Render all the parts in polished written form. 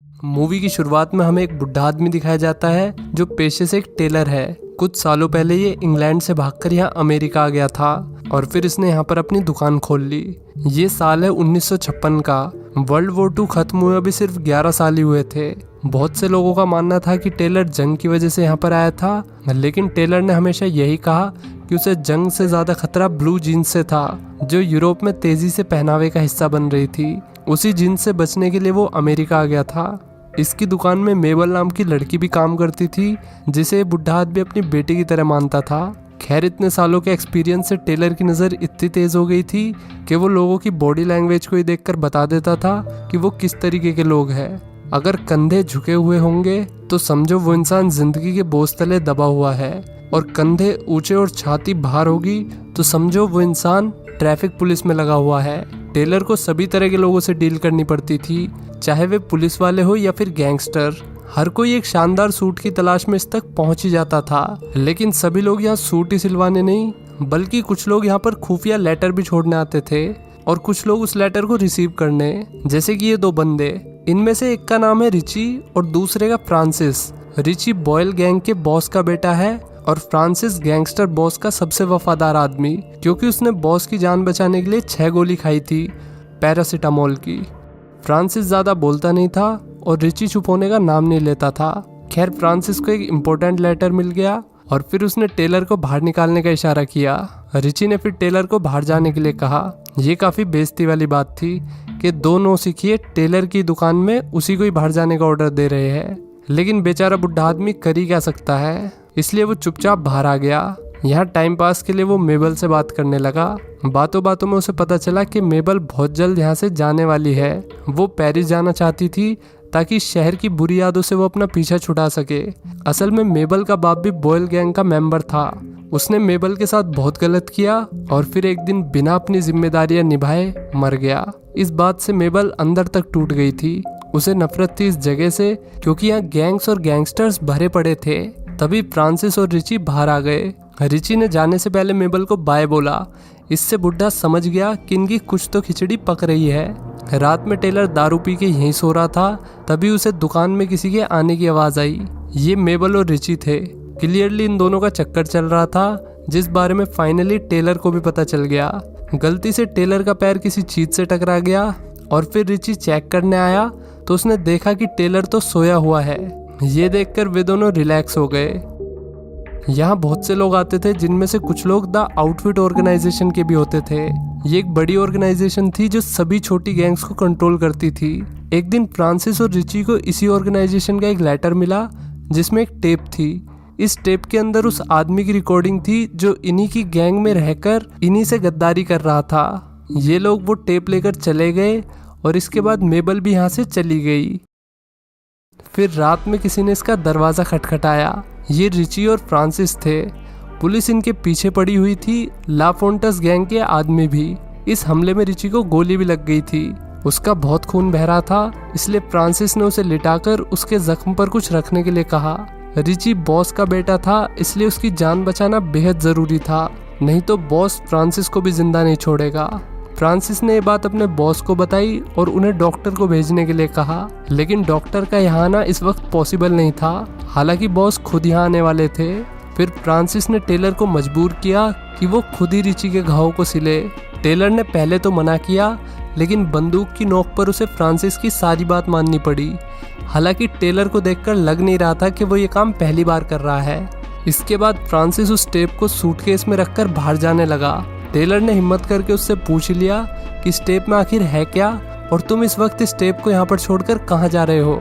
Movie की शुरुआत में हमें एक बुढ़ा आदमी दिखाया जाता है जो पेशे से एक टेलर है। कुछ सालों पहले ये इंग्लैंड से भागकर यहाँ अमेरिका आ गया था और फिर इसने यहाँ पर अपनी दुकान खोल ली। ये साल है 1956 का। वर्ल्ड वॉर 2 खत्म हुए अभी सिर्फ 11 साल ही हुए थे। बहुत से लोगों का मानना था कि टेलर जंग की वजह से यहाँ पर आया था, लेकिन टेलर ने हमेशा यही कहा कि उसे जंग से ज्यादा खतरा ब्लू जीन्स से था, जो यूरोप में तेजी से पहनावे का हिस्सा बन रही थी। उसी जीन्स से बचने के लिए वो अमेरिका आ गया था। इसकी दुकान में मेबल नाम की लड़की भी काम करती थी, जिसे बुढ़ा आदमी अपनी बेटी की तरह मानता था। खैर, इतने सालों के एक्सपीरियंस से टेलर की नज़र इतनी तेज हो गई थी कि वो लोगों की बॉडी लैंग्वेज को ही देखकर बता देता था कि वो किस तरीके के लोग हैं। अगर कंधे झुके हुए होंगे तो समझो वो इंसान जिंदगी के बोझ तले दबा हुआ है, और कंधे ऊंचे और छाती बाहर होगी तो समझो वो इंसान ट्रैफिक पुलिस में लगा हुआ है। टेलर को सभी तरह के लोगों से डील करनी पड़ती थी, चाहे वे पुलिस वाले हो या फिर गैंगस्टर। हर कोई एक शानदार सूट की तलाश में इस तक पहुंच ही जाता था, लेकिन सभी लोग यहाँ सूट ही सिलवाने नहीं, बल्कि कुछ लोग यहाँ पर खुफिया लेटर भी छोड़ने आते थे और कुछ लोग उस लेटर को रिसीव करने। जैसे कि ये 2 बंदे, इनमें से एक का नाम है रिची और दूसरे का फ्रांसिस। रिची बॉयल गैंग के बॉस का बेटा है और फ्रांसिस गैंगस्टर बॉस का सबसे वफादार आदमी, क्योंकि उसने बॉस की जान बचाने के लिए 6 गोली खाई थी पैरासीटामोल की। फ्रांसिस ज्यादा बोलता नहीं था और रिची चुप होने का नाम नहीं लेता था। खैर, फ्रांसिस को एक इम्पोर्टेंट लेटर मिल गया और फिर उसने टेलर को बाहर निकालने का इशारा किया। रिची ने फिर टेलर को बाहर जाने के लिए कहा। ये काफी बेइज्जती वाली बात थी कि 2 नौसिखिए टेलर की दुकान में उसी को ही बाहर जाने का ऑर्डर दे रहे हैं, लेकिन बेचारा बुढ़ा आदमी कर ही क्या सकता है, इसलिए वो चुपचाप बाहर आ गया। यहाँ टाइम पास के लिए वो मेबल से बात करने लगा। बातों बातों में उसे पता चला कि मेबल बहुत जल्द यहाँ से जाने वाली है। वो पेरिस जाना चाहती थी ताकि शहर की बुरी यादों से वो अपना पीछा छुड़ा सके। असल में मेबल का बाप भी बॉयल गैंग का मेंबर था। उसने मेबल के साथ बहुत गलत किया और फिर एक दिन बिना अपनी जिम्मेदारियां निभाए मर गया। इस बात से मेबल अंदर तक टूट गई थी। उसे नफरत थी इस जगह से, क्योंकि यहाँ गैंग्स और गैंगस्टर्स भरे पड़े थे। तभी फ्रांसिस और रिची बाहर आ गए। रिची ने जाने से पहले मेबल को बाय बोला। इससे बुढ़ा समझ गया कि इनकी कुछ तो खिचड़ी पक रही है। रात में टेलर दारू पी के यहीं सो रहा था, तभी उसे दुकान में किसी के आने की आवाज आई। ये मेबल और रिची थे। क्लियरली इन दोनों का चक्कर चल रहा था, जिस बारे में फाइनली टेलर को भी पता चल गया। गलती से टेलर का पैर किसी चीज से टकरा गया और फिर रिची चेक करने आया तो उसने देखा कि टेलर तो सोया हुआ है। ये देखकर वे दोनों रिलैक्स हो गए। यहाँ बहुत से लोग आते थे, जिनमें से कुछ लोग द आउटफिट ऑर्गेनाइजेशन के भी होते थे। ये एक बड़ी ऑर्गेनाइजेशन थी जो सभी छोटी गैंग्स को कंट्रोल करती थी। एक दिन फ्रांसिस और रिची को इसी ऑर्गेनाइजेशन का एक लेटर मिला, जिसमें एक टेप थी। इस टेप के अंदर उस आदमी की रिकॉर्डिंग थी जो इन्हीं की गैंग में रहकर इन्हीं से गद्दारी कर रहा था। ये लोग वो टेप लेकर चले गए और इसके बाद मेबल भी यहाँ से चली गई। फिर रात में किसी ने इसका दरवाजा खटखटाया। ये रिची और फ्रांसिस थे। पुलिस इनके पीछे पड़ी हुई थी, लाफोंटस गैंग के आदमी भी। इस हमले में रिची को गोली भी लग गई थी। उसका बहुत खून बह रहा था, इसलिए फ्रांसिस ने उसे लिटाकर उसके जख्म पर कुछ रखने के लिए कहा। रिची बॉस का बेटा था, इसलिए उसकी जान बचाना बेहद जरूरी था, नहीं तो बॉस फ्रांसिस को भी जिंदा नहीं छोड़ेगा। फ्रांसिस ने ये बात अपने बॉस को बताई और उन्हें डॉक्टर को भेजने के लिए कहा, लेकिन डॉक्टर का यहाँ आना इस वक्त पॉसिबल नहीं था। हालांकि बॉस खुद यहाँ आने वाले थे। फिर फ्रांसिस ने टेलर को मजबूर किया कि वो खुद ही रिची के घाव को सिले। टेलर ने पहले तो मना किया, लेकिन बंदूक की नोक पर उसे फ्रांसिस की सारी बात माननी पड़ी। हालांकि टेलर को देखकर लग नहीं रहा था कि वो ये काम पहली बार कर रहा है। इसके बाद फ्रांसिस उस टेप को सूटकेस में रखकर बाहर जाने लगा। टेलर ने हिम्मत करके उससे पूछ लिया कि इस टेप में आखिर है क्या, और तुम इस वक्त इस टेप को यहाँ पर छोड़कर कहाँ जा रहे हो।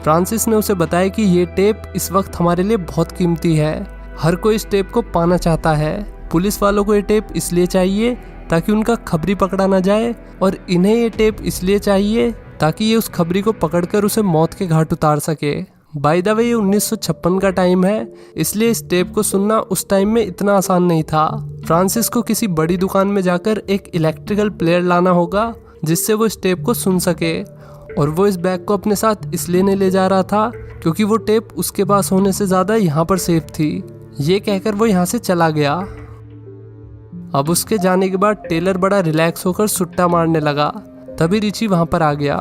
फ्रांसिस ने उसे बताया कि ये टेप इस वक्त हमारे लिए बहुत कीमती है। हर कोई इस टेप को पाना चाहता है। पुलिस वालों को ये टेप इसलिए चाहिए ताकि उनका खबरी पकड़ा ना जाए, और इन्हें ये टेप इसलिए चाहिए ताकि ये उस खबरी को पकड़कर उसे मौत के घाट उतार सके। बाय द वे, ये 1956 का टाइम है, इसलिए इस टेप को सुनना उस टाइम में इतना आसान नहीं था। फ्रांसिस को किसी बड़ी दुकान में जाकर एक इलेक्ट्रिकल प्लेयर लाना होगा जिससे वो इस टेप को सुन सके, और वो इस बैग को अपने साथ इसलिए नहीं ले जा रहा था क्योंकि वो टेप उसके पास होने से ज़्यादा यहाँ पर सेफ थी। ये कहकर वो यहाँ से चला गया। अब उसके जाने के बाद टेलर बड़ा रिलैक्स होकर सुट्टा मारने लगा। तभी रिची वहाँ पर आ गया।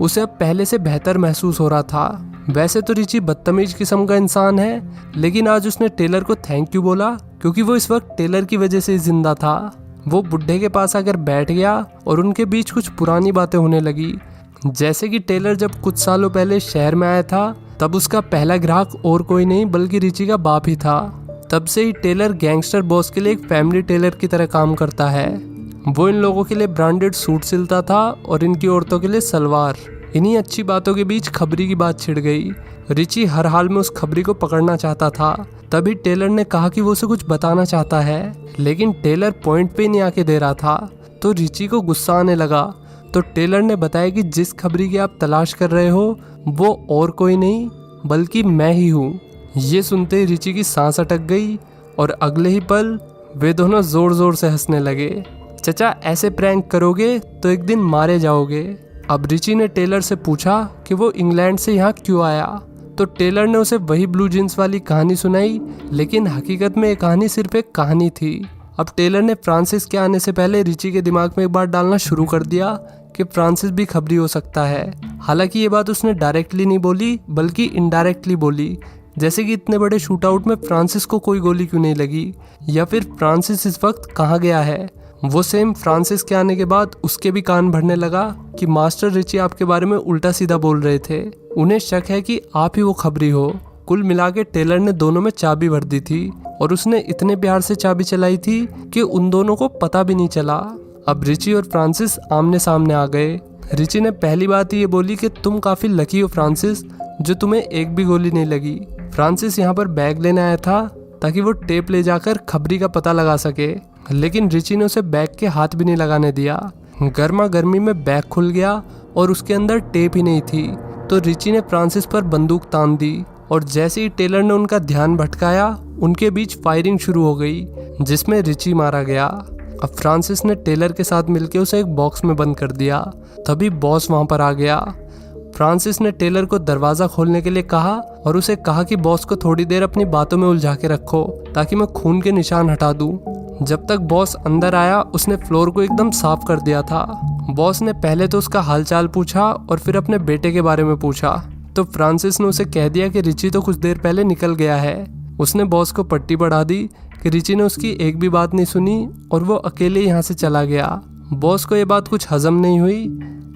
उसे अब पहले से बेहतर महसूस हो रहा था। वैसे तो रिची बदतमीज किस्म का इंसान है, लेकिन आज उसने टेलर को थैंक यू बोला क्योंकि वो इस वक्त टेलर की वजह से जिंदा था। वो बुढ़े के पास आकर बैठ गया और उनके बीच कुछ पुरानी बातें होने लगी। जैसे कि टेलर जब कुछ सालों पहले शहर में आया था तब उसका पहला ग्राहक और कोई नहीं बल्कि रिची का बाप ही था। तब से ही टेलर गैंगस्टर बॉस के लिए एक फैमिली टेलर की तरह काम करता है। वो इन लोगों के लिए ब्रांडेड सूट सिलता था और इनकी औरतों के लिए सलवार। इन्हीं अच्छी बातों के बीच खबरी की बात छिड़ गई। रिची हर हाल में उस खबरी को पकड़ना चाहता था। तभी टेलर ने कहा कि वो उसे कुछ बताना चाहता है, लेकिन टेलर पॉइंट पे नहीं आके दे रहा था। तो रिची को गुस्सा आने लगा। तो टेलर ने बताया कि जिस खबरी की आप तलाश कर रहे हो वो और कोई नहीं बल्कि मैं ही हूँ। ये सुनते ही रिची की सांस अटक गई और अगले ही पल वे दोनों जोर जोर से हंसने लगे। चचा, ऐसे प्रैंक करोगे तो एक दिन मारे जाओगे। अब रिची ने टेलर से पूछा कि वो इंग्लैंड से यहाँ क्यों आया। तो टेलर ने उसे वही ब्लू जींस वाली कहानी सुनाई, लेकिन हकीकत में ये कहानी सिर्फ एक कहानी थी। अब टेलर ने फ्रांसिस के आने से पहले रिची के दिमाग में एक बात डालना शुरू कर दिया कि फ्रांसिस भी खबरी हो सकता है। हालांकि ये बात उसने डायरेक्टली नहीं बोली बल्कि इनडायरेक्टली बोली, जैसे कि इतने बड़े शूट आउट में फ्रांसिस को कोई गोली क्यों नहीं लगी, या फिर फ्रांसिस इस वक्त कहाँ गया है। वो सेम फ्रांसिस के आने के बाद उसके भी कान भरने लगा कि मास्टर रिची आपके बारे में उल्टा सीधा बोल रहे थे। उन्हें शक है कि आप ही वो खबरी हो। कुल मिला के टेलर ने दोनों में चाबी भर दी थी और उसने इतने प्यार से चाबी चलाई थी कि उन दोनों को पता भी नहीं चला। अब रिची और फ्रांसिस आमने सामने आ गए। रिची ने पहली बात ये बोली कि तुम काफी लकी हो फ्रांसिस, जो तुम्हें एक भी गोली नहीं लगी। फ्रांसिस यहाँ पर बैग लेने आया था ताकि वो टेप ले जाकर खबरी का पता लगा सके, लेकिन रिची ने उसे बैग के हाथ भी नहीं लगाने दिया। गर्मा गर्मी में बैग खुल गया और उसके अंदर टेप ही नहीं थी। तो रिची ने फ्रांसिस पर बंदूक तान दी और जैसे ही टेलर ने उनका ध्यान भटकाया उनके बीच फायरिंग शुरू हो गई, जिसमें रिची मारा गया। अब फ्रांसिस ने टेलर के साथ मिलकर उसे एक बॉक्स में बंद कर दिया। तभी बॉस वहां पर आ गया। फ्रांसिस ने टेलर को दरवाजा खोलने के लिए कहा और उसे कहा कि बॉस को थोड़ी देर अपनी बातों में उलझा के रखो ताकि मैं खून के निशान हटा दूं। जब तक बॉस अंदर आया उसने फ्लोर को एकदम साफ कर दिया था। बॉस ने पहले तो उसका हालचाल पूछा और फिर अपने बेटे के बारे में पूछा। तो फ्रांसिस ने उसे कह दिया कि रिची तो कुछ देर पहले निकल गया है। उसने बॉस को पट्टी बढ़ा दी कि रिची ने उसकी एक भी बात नहीं सुनी और वो अकेले यहाँ से चला गया। बॉस को ये बात कुछ हजम नहीं हुई,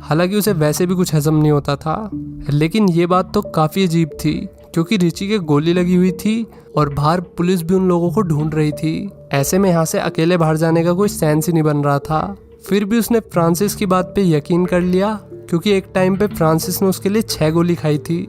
हालांकि उसे वैसे भी कुछ हजम नहीं होता था, लेकिन ये बात तो काफ़ी अजीब थी क्योंकि रिची के गोली लगी हुई थी और बाहर पुलिस भी उन लोगों को ढूंढ रही थी। ऐसे में यहाँ से अकेले बाहर जाने का कोई सेंस ही नहीं बन रहा था। फिर भी उसने फ्रांसिस की बात पे यकीन कर लिया क्योंकि एक टाइम पे फ्रांसिस ने उसके लिए 6 गोली खाई थी।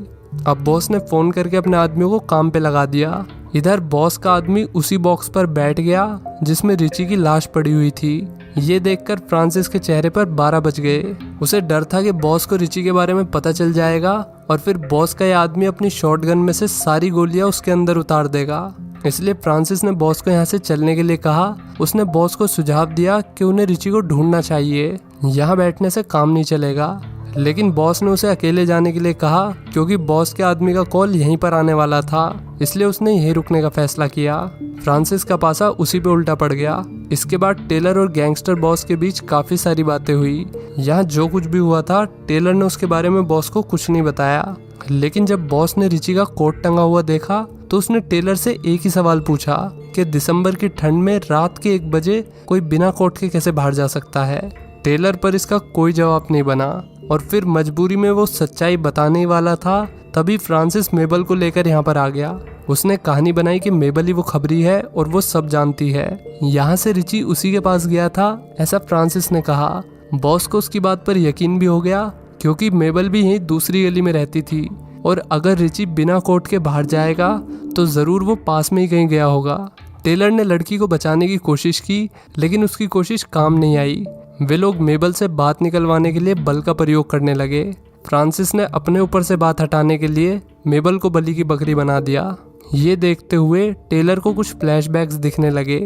अब बॉस ने फ़ोन करके अपने आदमियों को काम पे लगा दिया। इधर बॉस का आदमी उसी बॉक्स पर बैठ गया जिसमें रिची की लाश पड़ी हुई थी। ये देखकर फ्रांसिस के चेहरे पर 12 बज गए। उसे डर था कि बॉस को रिची के बारे में पता चल जाएगा और फिर बॉस का यह आदमी अपनी शॉटगन में से सारी गोलियां उसके अंदर उतार देगा। इसलिए फ्रांसिस ने बॉस को यहाँ से चलने के लिए कहा। उसने बॉस को सुझाव दिया कि उन्हें रिची को ढूंढना चाहिए, यहाँ बैठने से काम नहीं चलेगा। लेकिन बॉस ने उसे अकेले जाने के लिए कहा क्योंकि बॉस के आदमी का कॉल यहीं पर आने वाला था, इसलिए उसने यहीं रुकने का फैसला किया। फ्रांसिस का पासा उसी पे उल्टा पड़ गया। इसके बाद टेलर और गैंगस्टर बॉस के बीच काफी सारी बातें हुई। यहाँ जो कुछ भी हुआ था टेलर ने उसके बारे में बॉस को कुछ नहीं बताया, लेकिन जब बॉस ने रिची का कोट टंगा हुआ देखा तो उसने टेलर से एक ही सवाल पूछा कि दिसंबर की ठंड में रात के 1 बजे कोई बिना कोट के कैसे बाहर जा सकता है। टेलर पर इसका कोई जवाब नहीं बना और फिर मजबूरी में वो सच्चाई बताने ही वाला था। तभी फ्रांसिस मेबल को लेकर यहाँ पर आ गया। उसने कहानी बनाई कि मेबल ही वो खबरी है और वो सब जानती है। यहाँ से रिची उसी के पास गया था, ऐसा फ्रांसिस ने कहा। बॉस को उसकी बात पर यकीन भी हो गया क्योंकि मेबल भी यहीं दूसरी गली में रहती थी और अगर रिची बिना कोट के बाहर जाएगा तो ज़रूर वो पास में ही कहीं गया होगा। टेलर ने लड़की को बचाने की कोशिश की लेकिन उसकी कोशिश काम नहीं आई। वे लोग मेबल से बात निकलवाने के लिए बल का प्रयोग करने लगे। फ्रांसिस ने अपने ऊपर से बात हटाने के लिए मेबल को बलि की बकरी बना दिया। ये देखते हुए टेलर को कुछ फ्लैशबैक्स दिखने लगे।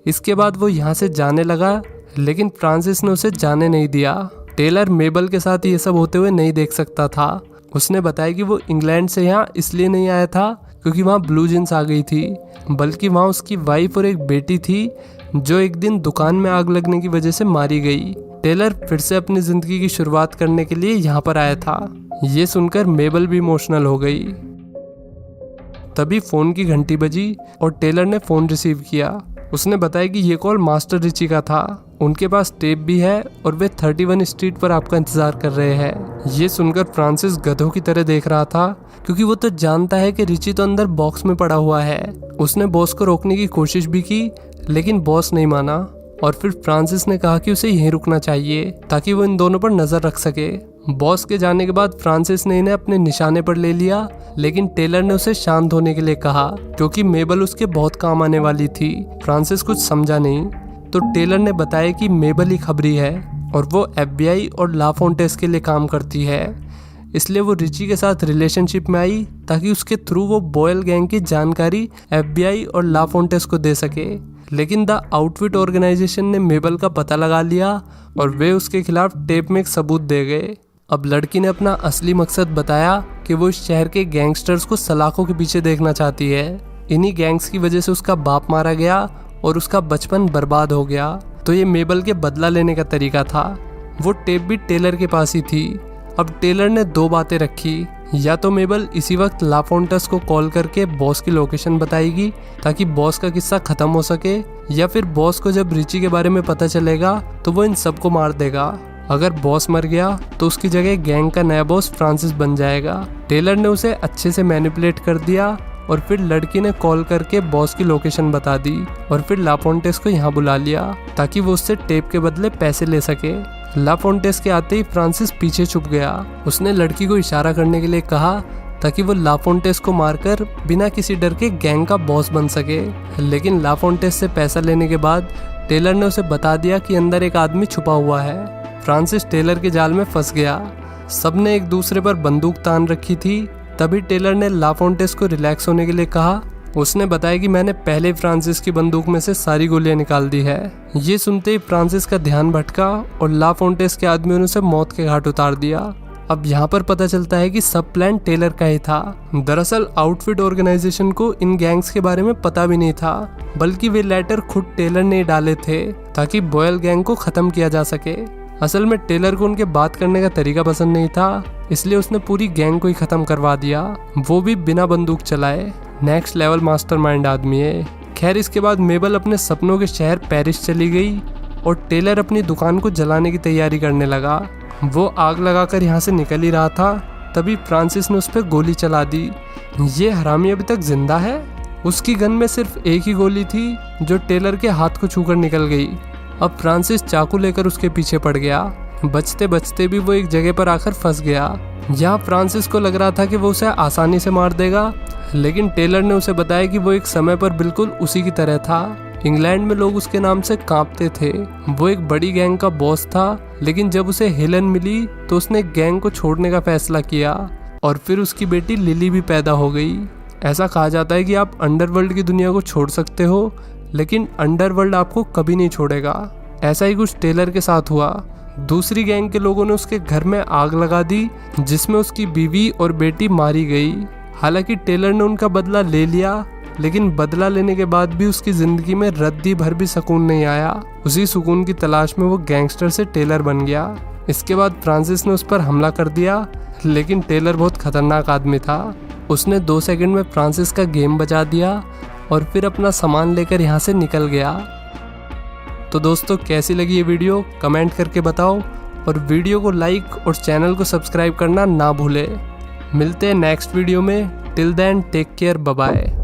इसके बाद वो यहाँ से जाने लगा लेकिन फ्रांसिस ने उसे जाने नहीं दिया। टेलर मेबल के साथ ये सब होते हुए नहीं देख सकता था। उसने बताया कि वो इंग्लैंड से यहाँ इसलिए नहीं आया था क्योंकि वहाँ ब्लू जींस आ गई थी, बल्कि वहाँ उसकी वाइफ और एक बेटी थी जो एक दिन दुकान में आग लगने की वजह से मारी गई। टेलर फिर से अपनी जिंदगी की शुरुआत करने के लिए यहाँ पर आया था। ये सुनकर मेबल भी इमोशनल हो गई। तभी फोन की घंटी बजी और टेलर ने फोन रिसीव किया। उसने बताया कि ये कॉल मास्टर रिची का था, उनके पास टेप भी है और वे 31 स्ट्रीट पर आपका इंतजार कर रहे हैं। ये सुनकर फ्रांसिस गधों की तरह देख रहा था, क्योंकि वो तो जानता है कि रिची तो अंदर बॉक्स में पड़ा हुआ है। उसने बॉस को रोकने की कोशिश भी की, लेकिन बॉस नहीं माना और फिर फ्रांसिस ने कहा कि उसे यहीं रुकना चाहिए ताकि वो इन दोनों पर नजर रख सके। बॉस के जाने के बाद फ्रांसिस ने इन्हें अपने निशाने पर ले लिया, लेकिन टेलर ने उसे शांत होने के लिए कहा, क्योंकि मेबल उसके बहुत काम आने वाली थी। फ्रांसिस कुछ समझा नहीं, तो टेलर ने बताया कि मेबल ही खबरी है और वो FBI और ला फोन्टेस के लिए काम करती है, इसलिए वो रिची के साथ रिलेशनशिप में आई ताकि उसके थ्रू वो बॉयल गैंग की जानकारी FBI और ला फोन्टेस को दे सके। लेकिन द आउटफिट ऑर्गेनाइजेशन ने मेबल का पता लगा लिया और वे उसके खिलाफ टेप में एक सबूत दे गए। अब लड़की ने अपना असली मकसद बताया कि वो इस शहर के गैंगस्टर्स को सलाखों के पीछे देखना चाहती है। इन्हीं गैंग्स की वजह से उसका बाप मारा गया और उसका बचपन बर्बाद हो गया। तो ये मेबल के बदला लेने का तरीका था। वो टेप भी टेलर के पास ही थी। अब टेलर ने दो बातें रखी, या तो मेबल इसी वक्त ला फोन्टेस को कॉल करके बॉस की लोकेशन बताएगी ताकि बॉस का किस्सा खत्म हो सके, या फिर बॉस को जब रिची के बारे में पता चलेगा तो वो इन सबको मार देगा। अगर बॉस मर गया तो उसकी जगह गैंग का नया बॉस फ्रांसिस बन जाएगा। टेलर ने उसे अच्छे से मैनिपुलेट कर दिया और फिर लड़की ने कॉल करके बॉस की लोकेशन बता दी और फिर ला फोन्टेस को यहाँ बुला लिया ताकि वो उससे टेप के बदले पैसे ले सके। ला फोन्टेस के आते ही फ्रांसिस पीछे छुप गया। उसने लड़की को इशारा करने के लिए कहा ताकि वो ला फोन्टेस को मारकर बिना किसी डर के गैंग का बॉस बन सके। लेकिन ला फोन्टेस से पैसा लेने के बाद टेलर ने उसे बता दिया कि अंदर एक आदमी छुपा हुआ है। फ्रांसिस टेलर के जाल में फंस गया। सबने एक दूसरे पर बंदूक तान रखी थी। तभी टेलर ने ला फोन्टेस को रिलैक्स होने के लिए कहा। उसने बताया कि मैंने पहले फ्रांसिस की बंदूक में से सारी गोलियां निकाल दी है। ये सुनते ही फ्रांसिस का ध्यान भटका और ला फोन्टेस के आदमियों ने उसे मौत के घाट उतार दिया। अब यहाँ पर पता चलता है कि सब प्लान टेलर का ही था। दरअसल आउटफिट ऑर्गेनाइजेशन को इन गैंग्स के बारे में पता भी नहीं था, बल्कि वे लेटर खुद टेलर ने डाले थे ताकि बॉयल गैंग को खत्म किया जा सके। असल में टेलर को उनके बात करने का तरीका पसंद नहीं था, इसलिए उसने पूरी गैंग को ही खत्म करवा दिया, वो भी बिना बंदूक चलाए। नेक्स्ट लेवल मास्टरमाइंड आदमी है। खैर, इसके बाद मेबल अपने सपनों के शहर पेरिस चली गई और टेलर अपनी दुकान को जलाने की तैयारी करने लगा। वो आग लगाकर यहाँ से निकल ही रहा था, तभी फ्रांसिस ने उस पर गोली चला दी। ये हरामी अभी तक जिंदा है। उसकी गन में सिर्फ एक ही गोली थी जो टेलर के हाथ को छूकर निकल गई। अब फ्रांसिस चाकू लेकर उसके पीछे पड़ गया। बचते बचते भी वो एक जगह पर आकर फंस गया। यहाँ फ्रांसिस को लग रहा था कि वो उसे आसानी से मार देगा, लेकिन टेलर ने उसे बताया कि वो एक समय पर बिल्कुल उसी की तरह था। इंग्लैंड में लोग उसके नाम से कांपते थे। वो एक बड़ी गैंग का बॉस था, लेकिन जब उसे हेलन मिली तो उसने गैंग को छोड़ने का फैसला किया और फिर उसकी बेटी लिली भी पैदा हो गई। ऐसा कहा जाता है कि आप अंडरवर्ल्ड की दुनिया को छोड़ सकते हो, लेकिन अंडरवर्ल्ड आपको कभी नहीं छोड़ेगा। ऐसा ही कुछ टेलर के साथ हुआ। दूसरी गैंग के लोगों ने उसके घर में आग लगा दी, जिसमें उसकी बीवी और बेटी मारी गई। हालांकि टेलर ने उनका बदला ले लिया, लेकिन बदला लेने के बाद भी उसकी जिंदगी में रद्दी भर भी सुकून नहीं आया। उसी सुकून की तलाश में वो गैंगस्टर से टेलर बन गया। इसके बाद फ्रांसिस ने उस पर हमला कर दिया, लेकिन टेलर बहुत खतरनाक आदमी था। उसने 2 सेकंड में फ्रांसिस का गेम बजा दिया और फिर अपना सामान लेकर यहाँ से निकल गया। तो दोस्तों, कैसी लगी ये वीडियो कमेंट करके बताओ और वीडियो को लाइक और चैनल को सब्सक्राइब करना ना भूले। मिलते हैं नेक्स्ट वीडियो में। Till then take care, bye bye.